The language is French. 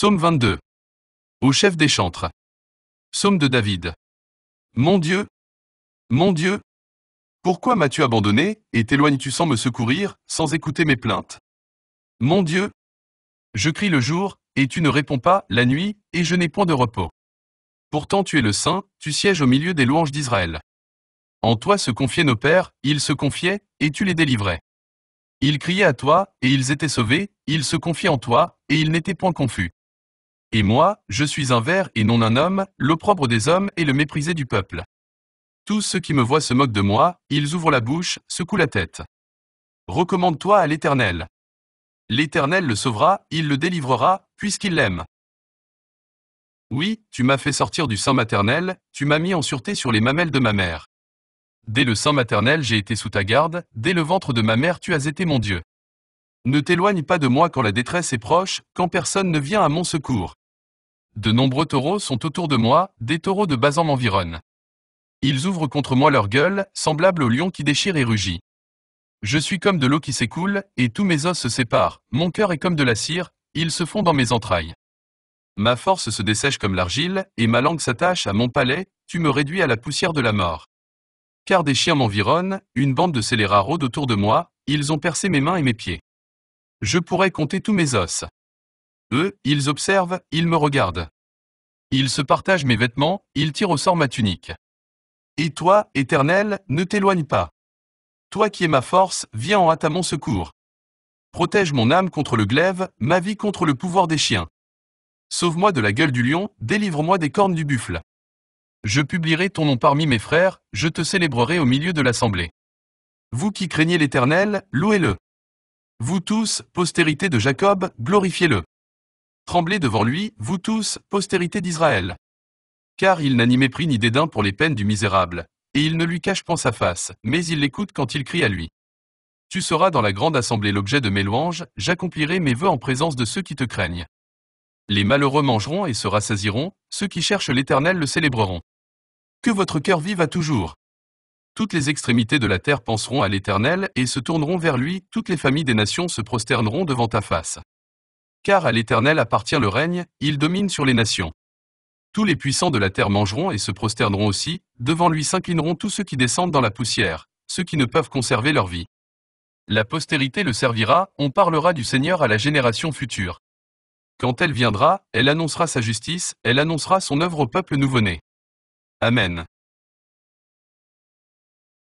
Psaume 22. Au chef des chantres. Psaume de David. Mon Dieu, pourquoi m'as-tu abandonné, et t'éloignes-tu sans me secourir, sans écouter mes plaintes? Mon Dieu, je crie le jour, et tu ne réponds pas, la nuit, et je n'ai point de repos. Pourtant tu es le Saint, tu sièges au milieu des louanges d'Israël. En toi se confiaient nos pères, ils se confiaient, et tu les délivrais. Ils criaient à toi, et ils étaient sauvés, ils se confiaient en toi, et ils n'étaient point confus. Et moi, je suis un ver et non un homme, l'opprobre des hommes et le méprisé du peuple. Tous ceux qui me voient se moquent de moi, ils ouvrent la bouche, secouent la tête. Recommande-toi à l'Éternel. L'Éternel le sauvera, il le délivrera, puisqu'il l'aime. Oui, tu m'as fait sortir du sein maternel, tu m'as mis en sûreté sur les mamelles de ma mère. Dès le sein maternel j'ai été sous ta garde, dès le ventre de ma mère tu as été mon Dieu. Ne t'éloigne pas de moi quand la détresse est proche, quand personne ne vient à mon secours. De nombreux taureaux sont autour de moi, des taureaux de Basan m'environnent. Ils ouvrent contre moi leur gueule, semblables au lion qui déchire et rugit. Je suis comme de l'eau qui s'écoule, et tous mes os se séparent, mon cœur est comme de la cire, ils se font dans mes entrailles. Ma force se dessèche comme l'argile, et ma langue s'attache à mon palais, tu me réduis à la poussière de la mort. Car des chiens m'environnent, une bande de scélérats rôde autour de moi, ils ont percé mes mains et mes pieds. Je pourrais compter tous mes os. Eux, ils observent, ils me regardent. Ils se partagent mes vêtements, ils tirent au sort ma tunique. Et toi, Éternel, ne t'éloigne pas. Toi qui es ma force, viens en hâte à mon secours. Protège mon âme contre le glaive, ma vie contre le pouvoir des chiens. Sauve-moi de la gueule du lion, délivre-moi des cornes du buffle. Je publierai ton nom parmi mes frères, je te célébrerai au milieu de l'assemblée. Vous qui craignez l'Éternel, louez-le. Vous tous, postérité de Jacob, glorifiez-le. Tremblez devant lui, vous tous, postérité d'Israël. Car il n'a ni mépris ni dédain pour les peines du misérable, et il ne lui cache point sa face, mais il l'écoute quand il crie à lui. Tu seras dans la grande assemblée l'objet de mes louanges, j'accomplirai mes vœux en présence de ceux qui te craignent. Les malheureux mangeront et se rassasieront, ceux qui cherchent l'Éternel le célébreront. Que votre cœur vive à toujours. Toutes les extrémités de la terre penseront à l'Éternel et se tourneront vers lui, toutes les familles des nations se prosterneront devant ta face. Car à l'Éternel appartient le règne, il domine sur les nations. Tous les puissants de la terre mangeront et se prosterneront aussi, devant lui s'inclineront tous ceux qui descendent dans la poussière, ceux qui ne peuvent conserver leur vie. La postérité le servira, on parlera du Seigneur à la génération future. Quand elle viendra, elle annoncera sa justice, elle annoncera son œuvre au peuple nouveau-né. Amen.